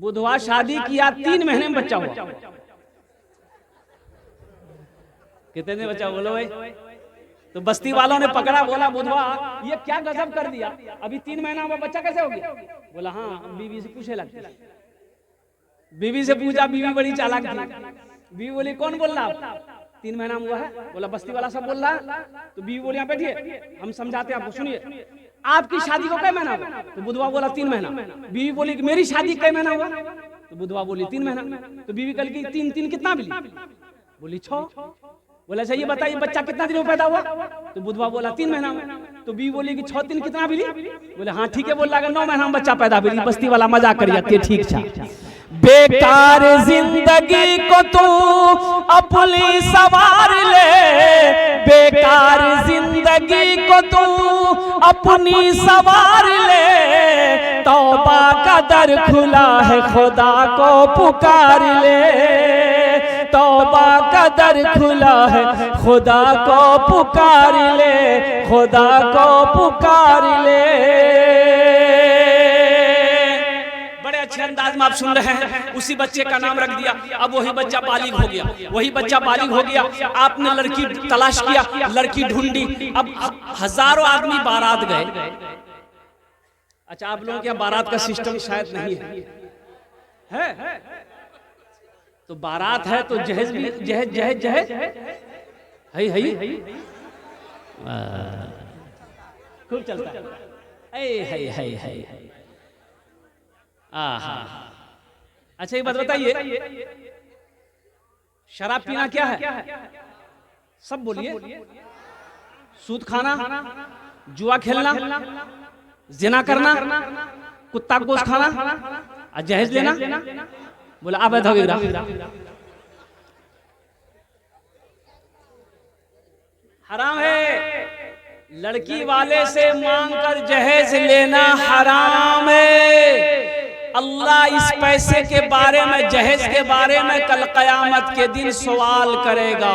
बुधवा शादी किया, 3 महीने में बच्चा हुआ। कितने दिन बच्चा बोलो भाई? तो बस्ती वालों ने पकड़ा, बोला बुधवा ये क्या गजब कर दिया, अभी 3 महीना में बच्चा कैसे हो गया? बोला हाँ, बीवी से पूछे लगता। बीवी से पूछा, बीवी बड़ी चालाक थी। बीवी बोली कौन बोल रहा है? 3 महीना हुआ है। बोला बस्ती वाला सब बोल रहा है। तो बीवी बोली यहाँ बैठिए, हम समझाते हैं आपको, सुनिए। आपकी शादी को कई महीना हुआ? तो बुधवा बोला 3 महीना। बीवी बोली कि मेरी शादी कई महीना हुआ? तो बुधवा बोली 3 महीना। तो बीवी कल की 3 कितना मिली? बोली 6। बोला अच्छा ये बताइए बच्चा कितना दिन में पैदा हुआ? तो बुधवा बोला 3 महीना में। तो बीवी बोली कि 6 3 कितना मिली? बोले हाँ ठीक है, बोल रहा 9 महीना में बच्चा पैदा मिली। बस्ती वाला मजाक कर जाती है, ठीक था। बेकार जिंदगी को तू अपनी सवार ले, बेकार जिंदगी को तू अपनी सवार ले, तौबा का दर खुला है खुदा को पुकार ले, तौबा का दर खुला है खुदा को पुकार ले, खुदा को पुकार ले। अच्छे अंदाज में आप सुन रहे हैं। उसी बच्चे का नाम रख दिया। अब वही बच्चा बालिग हो गया, वही बच्चा बालिग हो गया। आपने लड़की तलाश किया, लड़की ढूंढी। अब हजारों आदमी बारात गए। अच्छा आप लोगों के यहाँ बारात का सिस्टम शायद नहीं है? तो बारात है तो जहेज भी, जहेज जहेज जहेज है खूब चलता है। अच्छा ये बात बताइए, शराब पीना क्या है? सब बोलिए। सूद खाना, जुआ खेलना, जिना करना, कुत्ता का गोश्त खाना और जहेज लेना। बोला आप हराम है। लड़की वाले से मांगकर जहेज लेना हराम है। अल्लाह इस पैसे के बारे में, जहेज के बारे में कल कयामत के दिन सवाल करेगा।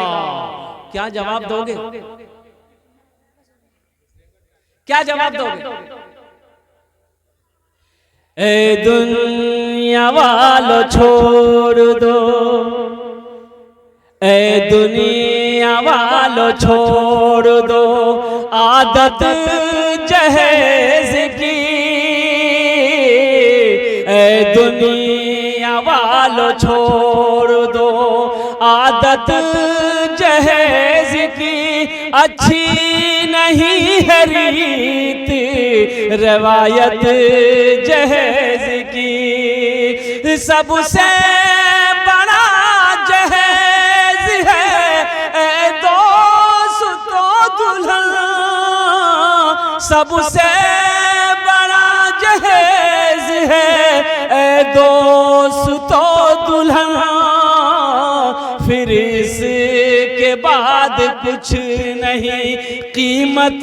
क्या जवाब दोगे? क्या जवाब दोगे? ए दुनिया वालों छोड़ दो, ए दुनिया वालों छोड़ दो आदत जहेज की, ए दुनिया वालों छोड़ दो आदत जहेज की, अच्छी नहीं है रीत रवायत जहेज की। सबसे बड़ा जहेज है दोस्तों दुल्हन, सबसे बड़ा जहेज है दोस्तों दुल्हन। फिर इसके बाद कुछ नहीं कीमत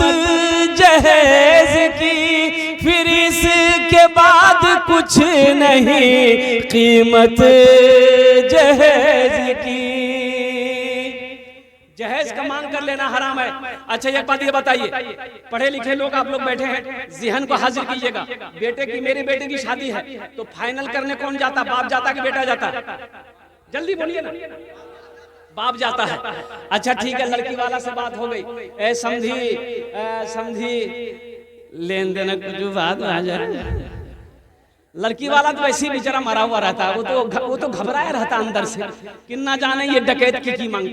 जहेज की, फिर इसके बाद कुछ नहीं कीमत जहेज की। जहेज का मांग कर लेना हराम है। अच्छा एक बात ये बताइए, पढ़े लिखे लोग आप लोग बैठे हैं, ज़हन को हाजिर कीजिएगा। बेटे की, मेरे बेटे की शादी है तो फाइनल करने कौन जाता? बाप जाता कि बेटा जाता? जल्दी बोलिए ना। बाप जाता है। अच्छा ठीक है, लड़की वाला से बात हो गई। ए समझी लेन देन कुछ बात आ जाए। लड़की वाला तो वैसे ही बेचारा मरा हुआ रहता है, वो तो घबराया रहता अंदर से कि ना जाने ये डकैत की मांग।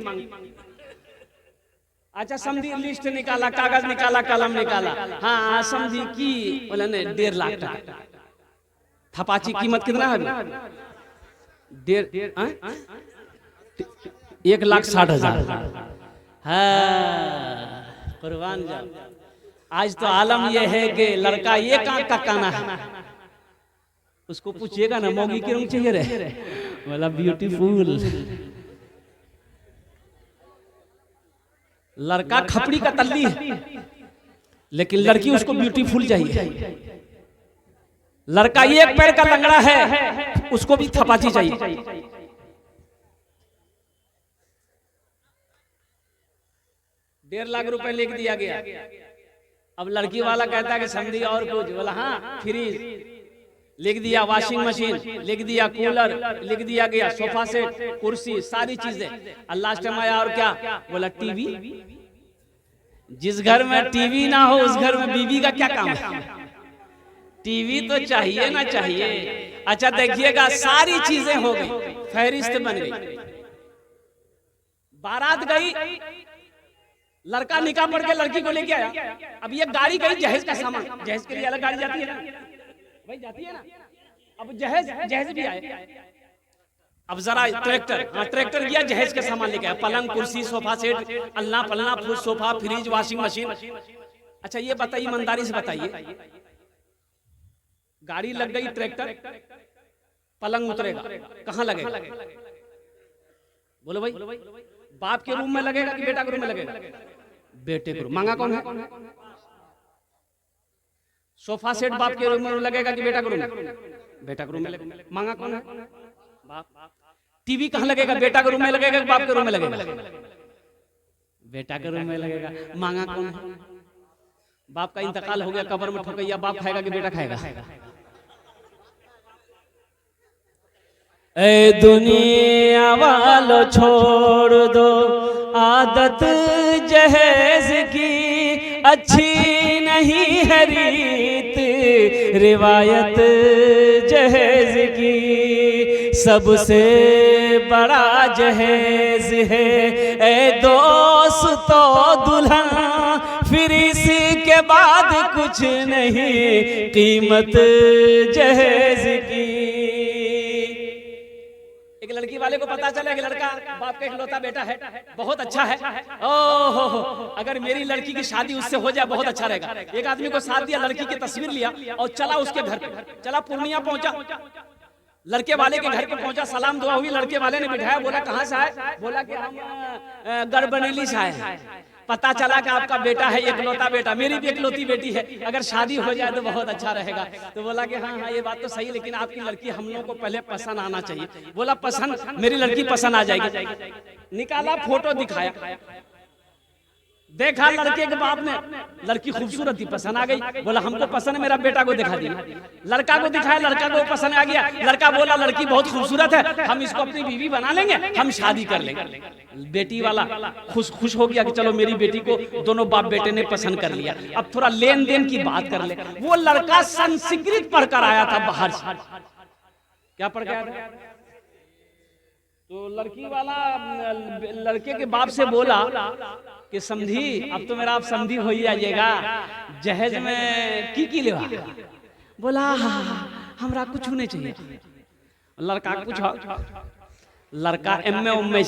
अच्छा समझी लिस्ट निकाला, कागज निकाला, कलम निकाला। हाँ समझी की बोला ने 1.5 लाख टका। थपाची कीमत कितना है? 1,60,000। हाँ कुर्बान जाओ। आज तो आलम यह है कि लड़का एक आंख का काना है। उसको पूछिएगा ना मौगी की रंग चाहिए रे, बोला ब्यूटीफुल। लड़का खपड़ी का तल्ली है लेकिन लड़की उसको ब्यूटीफुल चाहिए। लड़का एक पैर का लंगड़ा है उसको भी थपाची चाहिए। 1.5 लाख रुपए लिख दिया गया। अब लड़की वाला कहता है कि समझी और कुछ, बोला हाँ फ्रीज। लिख दिया वॉशिंग मशीन, लिख दिया कूलर, लिख दिया गया सोफा सेट, कुर्सी, सारी चीजें। लास्ट टाइम आया और क्या बोला, टीवी। जिस घर में टीवी ना हो उस घर में बीवी का क्या काम है? टीवी तो चाहिए ना चाहिए। अच्छा देखिएगा, सारी चीजें हो गई, फहरिस्त बन गई, बारात गई, लड़का निकाह पढ़ के लड़की को लेके आया। अब ये गाड़ी गई जहेज का सामान, जहेज के लिए अलग गाड़ी जाती है ना भाई, जाती है ना। अब जहेज भी आए। अब जरा ट्रैक्टर, हाँ ट्रैक्टर गया, जहेज का सामान लेके आया, पलंग, कुर्सी, सोफा सेट, अल्लाह पलना, सोफा, फ्रिज, वॉशिंग मशीन। अच्छा ये बताइए, ईमानदारी से बताइए, गाड़ी लग गई, ट्रैक्टर, पलंग उतरेगा, कहाँ लगेगा? बोलो भाई, बाप के रूम में लगेगा कि बेटा के रूम में लगेगा? बेटे के रूम। मांगा कौन है? सोफा सेट बाप के रूम में लगेगा कि बेटा के रूम में? बेटा के रूम में लगेगा। मांगा कौन है? बाप। टीवी कहाँ लगेगा? बेटा के रूम में लगेगा कि बाप के रूम में लगेगा? बेटा के रूम में लगेगा। मांगा कौन है? बाप का इंतकाल हो गया, कब्र में ठोकैया, बाप खाएगा कि बेटा खाएगा? ए दुनिया वालों छोड़ दो आदत जहेज की, अच्छी नहीं है रीत रिवायत जहेज की। सबसे बड़ा जहेज है ए दोस्तों दुल्हन, फिर इसके बाद कुछ नहीं कीमत जहेज की। एक लड़की वाले को पता चला कि लड़का बाप का इकलौता बेटा है, बहुत अच्छा है, ओहो अगर मेरी लड़की की शादी उससे हो जाए बहुत अच्छा रहेगा। एक आदमी को साथ दिया, लड़की की तस्वीर लिया और चला उसके घर पे, चला पूर्णिया पहुंचा, लड़के वाले के घर पे पहुंचा, सलाम दुआ हुई, लड़के वाले ने बिठाया, बोला कहाँ से आए? बोला कि हम गड़बनेली से आए हैं। पता चला कि आपका बेटा है, इकलौता बेटा, मेरी भी इकलौती बेटी है, अगर शादी हो जाए तो बहुत अच्छा रहेगा। तो बोला कि हाँ हाँ ये बात तो सही, लेकिन आपकी लड़की हम लोगों को पहले पसंद आना चाहिए। बोला पसंद, मेरी लड़की पसंद आ जाएगी। निकाला, फोटो दिखाया, देखा लड़के के बाप ने, लड़की खूबसूरत थी, पसंद आ गई। बोला हमको पसंद है, मेरा बेटा को दिखा दिया, लड़का को दिखाया, लड़का को पसंद आ गया। लड़का बोला लड़की बहुत खूबसूरत है, हम इसको अपनी बीवी बना लेंगे, हम शादी कर लेंगे। बेटी वाला खुश हो गया कि चलो मेरी बेटी को दोनों बाप बेटे ने पसंद कर लिया, अब थोड़ा लेन देन की बात कर ले। वो लड़का संस्कृत पढ़कर आया था बाहर से। क्या पढ़ के आया था? तो लड़की वाला लड़के के बाप से बोला कि समझी, अब तो मेरा आप समझी हो ही जाइएगा, जहेज में की लेवा? बोला हमरा कुछ नहीं चाहिए। लड़का पूछा, लड़का एम में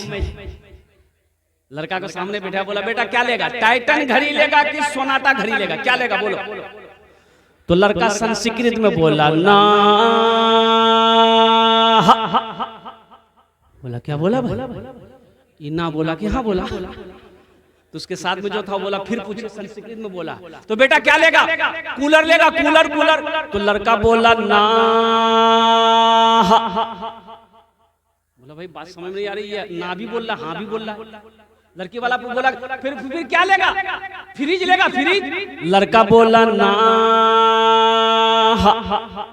लड़का को सामने बैठा, बोला बेटा क्या लेगा? टाइटन घड़ी लेगा कि सोनाटा घड़ी लेगा? क्या लेगा बोलो? तो लड़का संस्कृत में बोला ना, बोला क्या बोला? ना बोला कि हाँ बोला। तो उसके साथ में जो था बोला, फिर पूछे संस्कृत में बोला, तो बेटा क्या लेगा? कूलर लेगा, कूलर। तो लड़का बोला ना। बोला भाई बात समझ नहीं आ रही है, ना भी बोल रहा, हाँ भी बोल रहा। लड़की वाला बोला फिर क्या लेगा? फ्रिज लेगा, फ्रिज। लड़का बोला ना।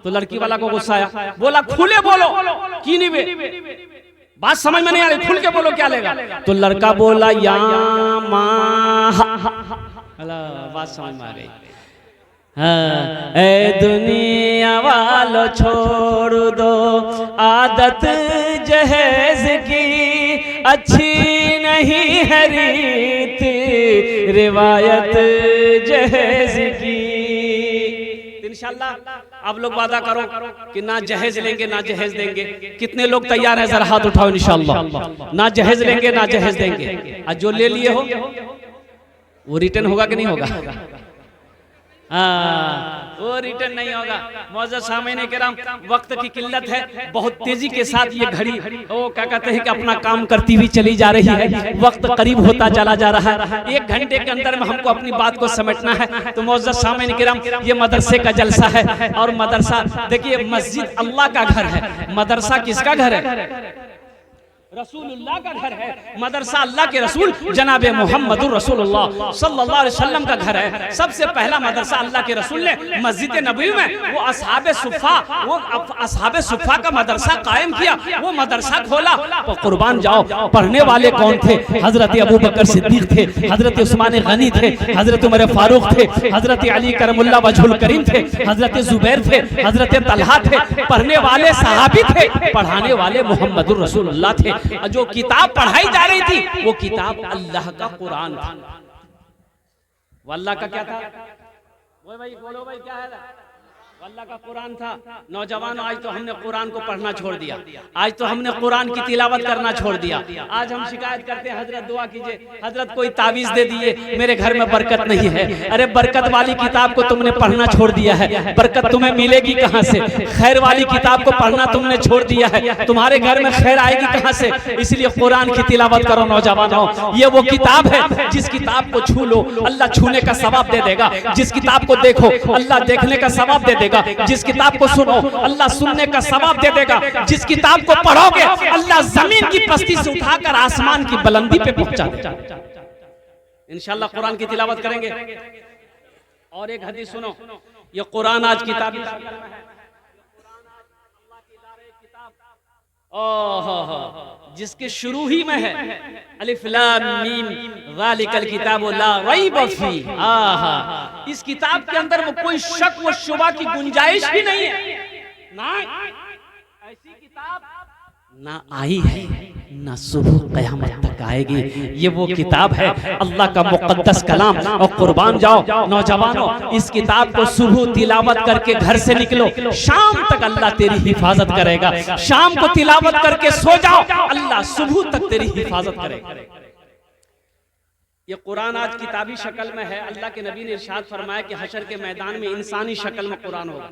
तो लड़की वाला को गुस्सा आया, बोला खुले बोलो की नहीं बे, बात समझ में नहीं आ रही, खुल के बोलो क्या लेगा? तो लड़का बोला या माँ। बात समझ में आ गई। ए दुनिया वालों छोड़ दो आदत जहेज की, अच्छी नहीं है रीत रिवायत जहेज की। इंशाल्लाह आप लोग वादा करो कि ना जहेज लेंगे ना जहेज देंगे। कितने लोग तैयार हैं? जरा हाथ उठाओ। इंशाल्लाह ना जहेज लेंगे ना जहेज देंगे। और जो ले लिए हो वो रिटर्न होगा कि नहीं होगा? वो रिटर्न नहीं होगा। मौजूद सामने किराम, वक्त की किल्लत है, बहुत तेजी के साथ ये घड़ी वो क्या कहते हैं कि अपना काम करती हुई चली जा रही है, वक्त करीब होता चला जा रहा है। 1 घंटे के अंदर में हमको अपनी बात को समेटना है। तो मौजूद सामने किराम, ये मदरसे का जलसा है। और मदरसा देखिए, मस्जिद अल्लाह का घर है, मदरसा किसका घर है? रसूलुल्लाह का घर है, मदरसा अल्लाह के रसूल जनाब मोहम्मदुर रसूलुल्लाह सल्लल्लाहु अलैहि वसल्लम का घर है। सबसे पहला मदरसा अल्लाह के रसूल ने मस्जिद नबवी में वो असहाबे सुफ़ा का मदरसा कायम किया, वो मदरसा खोला। तो कुर्बान जाओ, पढ़ने वाले कौन थे? हजरत अबू बकर सिद्दीक थे, हजरत उस्मान गनी थे, हजरत उमर फारूक थे, हजरत अली करमुल्ला वजहुल करीम थे, हजरत जुबैर थे, हजरत तलहा थे। पढ़ने वाले सहाबी थे, पढ़ाने वाले मोहम्मदुर रसूलुल्लाह थे। जो किताब पढ़ाई जा रही थी वो किताब अल्लाह का कुरान था। वो अल्लाह का क्या था? वो भाई बोलो भाई, क्या है? अल्लाह का कुरान था। नौजवानों, आज तो हमने कुरान को पढ़ना छोड़ दिया, आज तो हमने कुरान की तिलावत करना छोड़ दिया। आज हम शिकायत करते हैं, हजरत दुआ कीजिए, हजरत कोई तावीज दे दिए, मेरे घर में बरकत नहीं है। अरे बरकत वाली किताब को तुमने पढ़ना छोड़ दिया है, बरकत तुम्हें मिलेगी कहाँ से? खैर वाली किताब को पढ़ना तुमने छोड़ दिया है, तुम्हारे घर में खैर आएगी कहाँ से? इसलिए कुरान की तिलावत करो नौजवानों। ये वो किताब है जिस किताब को छू लो अल्लाह छूने का सवाब दे देगा, जिस किताब को देखो अल्लाह देखने का सवाब दे देगा, जिस किताब को सुनो अल्लाह सुनने का सवाब दे देगा, जिस किताब को पढ़ोगे अल्लाह जमीन की पस्ती से उठाकर आसमान की बुलंदी पे पहुंचा देगा। इंशाअल्लाह कुरान की तिलावत करेंगे। और एक हदीस सुनो, ये कुरान आज किताब जिसके शुरू ही में है अलिफ लाम मीम ज़ालिकल किताबु ला रैब फी। इस किताब के अंदर वो कोई शक व शुबा की गुंजाइश ही नहीं है। ना ऐसी किताब ना आई है, ना सुबह क़यामत तक आएगी। ये वो किताब है अल्लाह का मुक़द्दस कलाम। और कुर्बान जाओ नौजवानों, इस किताब को सुबह तिलावत करके घर से निकलो, शाम तक अल्लाह तेरी हिफाजत करेगा। शाम को तिलावत करके सो जाओ, अल्लाह सुबह तक तेरी हिफाजत करेगा। ये कुरान आज किताबी शक्ल में है। अल्लाह के नबी ने इरशाद फरमाया कि हशर के मैदान में इंसानी शक्ल में कुरान होगा।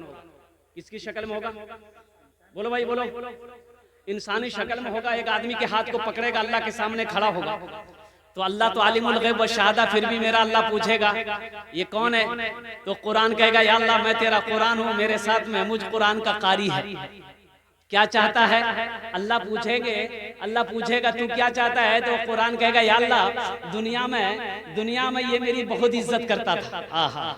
किसकी शक्ल में होगा? बोलो भाई बोलो। इंसानी शक्ल में होगा। एक आदमी के हाथ को पकड़ेगा, अल्लाह के सामने खड़ा होगा। तो अल्लाह तो आलिमुल गैब व शहादा, फिर भी मेरा अल्लाह पूछेगा ये कौन है? तो कुरान कहेगा या अल्लाह मैं तेरा कुरान हूँ, मेरे साथ महमूद कुरान का कारी है। क्या चाहता है? अल्लाह पूछेगा तू क्या चाहता है? तो कुरान कहेगा या अल्लाह दुनिया में ये मेरी बहुत इज्जत करता था। आहा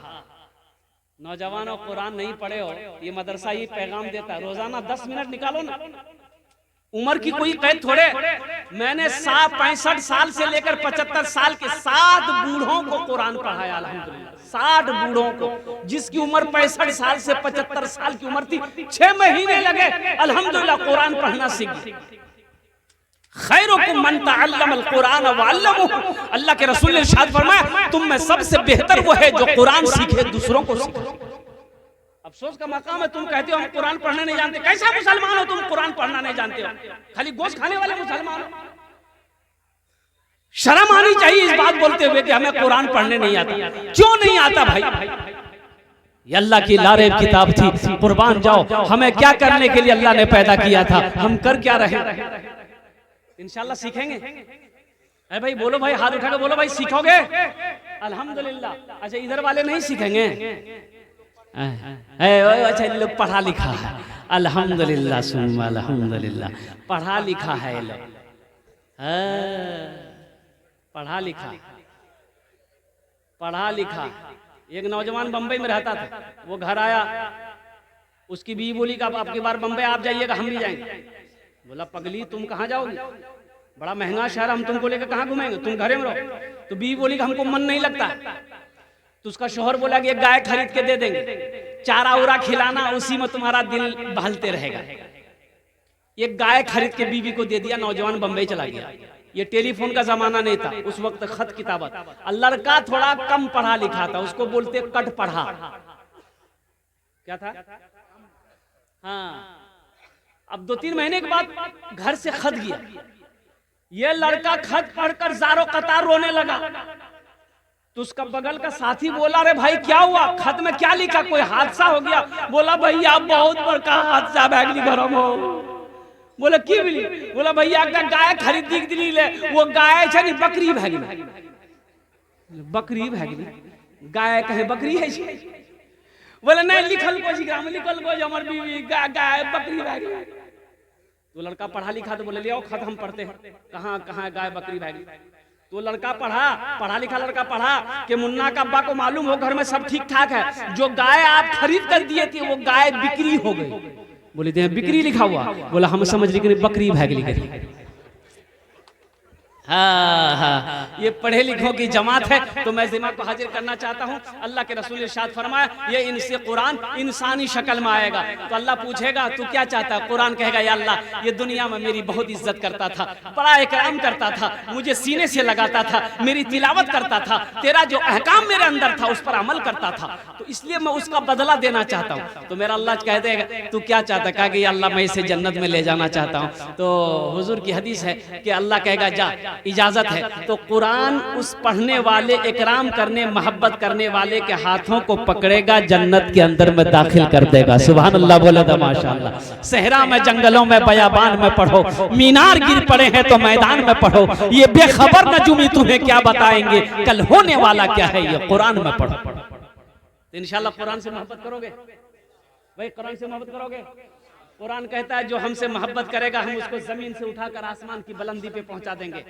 नौजवानों, कुरान नहीं पढ़े हो, ये मदरसा ही पैगाम देता है। रोजाना 10 मिनट निकालो ना। उम्र की कोई कैद थोड़े। मैंने 65 साल से लेकर 75 साल के 7 बूढ़ों को कुरान पढ़ाया अल्हम्दुलिल्लाह। 60 बूढ़ों को, जिसकी उम्र 65 साल से 75 साल की उम्र थी, 6 महीने लगे अल्हम्दुलिल्लाह कुरान पढ़ना सीख गए। खैरुकुम मन तअल्लमल कुरान व अल्लमहु। अल्लाह के रसूल ने इरशाद फरमाया तुम में सबसे बेहतर वो है जो कुरान सीखे, दूसरों को सीखे। अफसोस का मकाम है, तुम कहते हो हम कुरान पढ़ना नहीं जानते। कैसा मुसलमान हो तुम, कुरान पढ़ना नहीं जानते हो? खाली गोश्त खाने वाले मुसलमान हो। शर्म आनी चाहिए इस बात बोलते हुए कि हमें कुरान पढ़ने नहीं आता। क्यों नहीं आता भाई? ये अल्लाह की लारेब किताब थी। कुर्बान जाओ, हमें क्या करने के लिए अल्लाह ने पैदा किया था, हम कर क्या रहे? इंशाल्लाह सीखेंगे। अरे भाई बोलो भाई, हाथ उठा के बोलो भाई, सीखोगे? अल्हम्दुलिल्लाह। अच्छा इधर वाले नहीं सीखेंगे? अच्छा लोग पढ़ा लिखा है अल्हम्दुलिल्लाह, सुम्मा अल्हम्दुलिल्लाह। पढ़ा लिखा है ये लोग, पढ़ा लिखा। एक नौजवान बंबई में रहता था, वो घर आया, उसकी बीवी बोली कि आपकी बार बंबई आप जाइएगा, हम भी जाएंगे। बोला पगली तुम कहाँ जाओगी, बड़ा महंगा शहर, हम तुमको लेकर कहाँ घुमाएंगे, तुम घरे में रहो। तो बीवी बोली कि हमको मन नहीं लगता। तो उसका शोहर बोला कि एक गाय खरीद के दे देंगे, चारा उरा खिलाना, उसी में तुम्हारा दिल बहलते रहेगा। एक गाय खरीद के बीवी को दे दिया, नौजवान बंबई चला गया। ये टेलीफोन का जमाना नहीं था उस वक्त, खत किताबत। लड़का थोड़ा कम पढ़ा लिखा था, उसको बोलते कट पढ़ा। क्या था? हाँ। अब 2-3 महीने के बाद घर से खत गया। ये लड़का खत पढ़कर ज़ारो कतार रोने लगा। तो उसका बगल का साथी बोला रे भाई क्या हुआ, खत में क्या लिखा, कोई हादसा हो गया? बोला भैया बहुत बड़का हादसा बैगली घरों में। बोले की बोली? बोला भैया का गाय खरीदी दिली ले, वो गाय छे नी बकरी भागी। बकरी भागी, गाय कहे बकरी है छे? बोले नहीं लिखल को जी ग्राम लिखल को हमर बीवी गाय बकरी भागी। तो लड़का पढ़ा लिखा, तो बोले ले आओ खत हम पढ़ते हैं। कहाँ कहाँ गाय बकरी भागी। तो लड़का पढ़ा लिखा लड़का पढ़ा कि मुन्ना का अब्बा को मालूम हो घर में सब ठीक ठाक है, जो गाय आप खरीद कर दिए थे वो गाय बिक्री हो गई। बोले थे बिक्री लिखा हुआ। बोला हम समझ रहे बकरी भाग ली। हाँ हाँ, ये पढ़े लिखों की जमात है। तो मैं जिम्मा को हाजिर करना चाहता हूँ। अल्लाह के रसूल इरशाद फरमाया ये इनसे कुरान इंसानी शक्ल में आएगा। तो अल्लाह पूछेगा तू क्या चाहता है? कुरान कहेगा या अल्लाह ये दुनिया में मेरी बहुत इज्जत करता था, बड़ा इकराम करता था, मुझे सीने से लगाता था, मेरी तिलावत करता था, तेरा जो अहकाम मेरे अंदर था उस पर अमल करता था, तो इसलिए मैं उसका बदला देना चाहता हूँ। तो मेरा अल्लाह कह देगा तू क्या चाहता? कहा कि अल्लाह मैं इसे जन्नत में ले जाना चाहता हूँ। तो हुजूर की हदीस है कि अल्लाह कहेगा जा इजाजत है। तो कुरान उस पढ़ने वाले, इकराम करने, मोहब्बत करने वाले के हाथों को पकड़ेगा, जन्नत के अंदर में दाखिल कर देगा। सुभान अल्लाह बोले तो माशाअल्लाह। सहरा में, जंगलों में, बयाबान में पढ़ो, मीनार गिर पड़े हैं तो मैदान में पढ़ो, ये बेखबर नजूमी तुम्हें क्या बताएंगे, कल होने वाला क्या है ये कुरान में पढ़ो। तो इंशाल्लाह कुरान से मोहब्बत करोगे भाई, कुरान से मोहब्बत करोगे। कुरान कहता है जो हमसे मोहब्बत करेगा हम उसको जमीन से उठाकर आसमान की बुलंदी पे पहुंचा देंगे।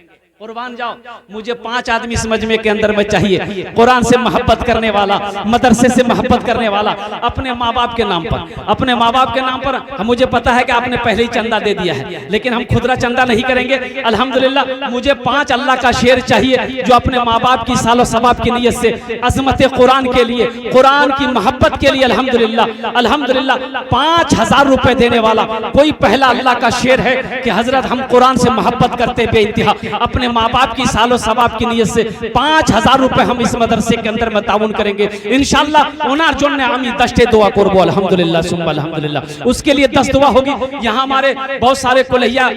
कुर्बान जाओ, मुझे 5 आदमी इस मजमे के अंदर में चाहिए, कुरान से मोहब्बत करने वाला, मदरसे से मोहब्बत करने वाला, अपने माँ बाप के नाम पर, अपने माँ बाप के नाम पर। मुझे पता है कि आपने पहले ही चंदा दे दिया है, लेकिन हम खुदरा चंदा नहीं करेंगे। अल्हम्दुलिल्लाह मुझे 5 अल्लाह का शेर चाहिए जो अपने माँ बाप की सालो सवाब की नीयत से अजमत कुरान के लिए, कुरान की मोहब्बत के लिए अल्हम्दुलिल्लाह अल्हम्दुलिल्लाह 5000 रुपए देने वाला कोई पहला अल्लाह का शेर है कि हजरत हम कुरान से मोहब्बत करते बेइंतहा, अपने माँ बाप की सालो सवाब की नीयत से 5000 रुपए हम इस मदरसे के अंदर में ताउन करेंगे इंशाअल्लाह। ओनार जोन ने आमी दस्ते दुआ करबो अल्हम्दुलिल्लाह सुम्मा अल्हम्दुलिल्लाह। उसके लिए 10 दुआ होगी। यहाँ हमारे बहुत सारे कुलैया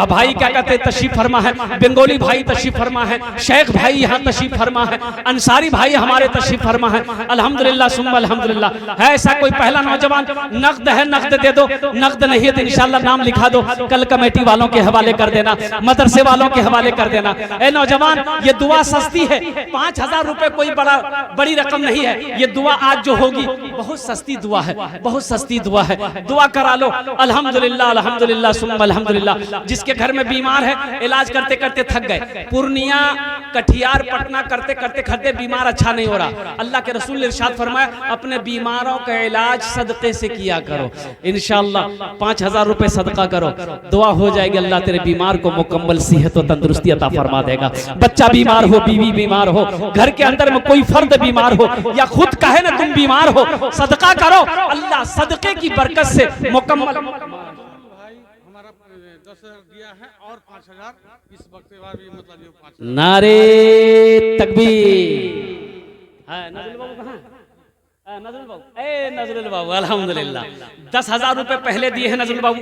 भाई क्या कहते हैं तशरीफ फरमा है, बंगाली भाई तशरीफ फरमा है, शेख भाई यहाँ तशरीफ फरमा है, अंसारी भाई हमारे तशरीफ फरमा है अल्हम्दुलिल्लाह सुम्मा अल्हम्दुलिल्लाह। है ऐसा कोई पहला नौजवान? नकद है, नकद दे दो, नकद नहीं है तो इंशाल्लाह नाम लिखा दो, कल कमेटी वालों के हवाले कर देना, मदरसे वालों के हवाले कर देना। ए नौजवान ये दुआ सस्ती है, 5000 रुपए कोई बड़ी रकम नहीं है। ये दुआ आज जो होगी बहुत सस्ती दुआ है, बहुत सस्ती दुआ है, दुआ करा लो अल्हम्दुलिल्लाह अल्हम्दुलिल्लाह सुम्मा अल्हम्दुलिल्लाह। जिसके घर में बीमार है, इलाज करते करते थक गए, पूर्णिया, कटिहार, पटना करते करते करते बीमार अच्छा नहीं हो रहा, अल्लाह के रसूल ने इरशाद फरमाया अपने बीमारों का इलाज सदक़े से किया करो। इंशाअल्लाह 5000 रुपए सदका करो, दुआ हो जाएगी, अल्लाह तेरे बीमार को मुकम्मल सेहत और तंदुरुस्ती अता फरमा देगा। बच्चा बीमार हो, बीवी बीमार हो, घर के अंदर में कोई फर्द बीमार हो या खुद कहे ना तुम बीमार हो, सदका करो, अल्लाह सदके की बरकत से मुकम्मल। भाई हमारा 10,000 दिया है और 5000 इस वक्त के बाद भी मतलब 5000। नारे तकबीर। हाँ नजरुल बाबू कहाँ? नजरुल बाबू, ए नजरुल बाबू अल्हम्दुलिल्लाह 10,000 रुपए पहले दिए हैं नजरुल बाबू।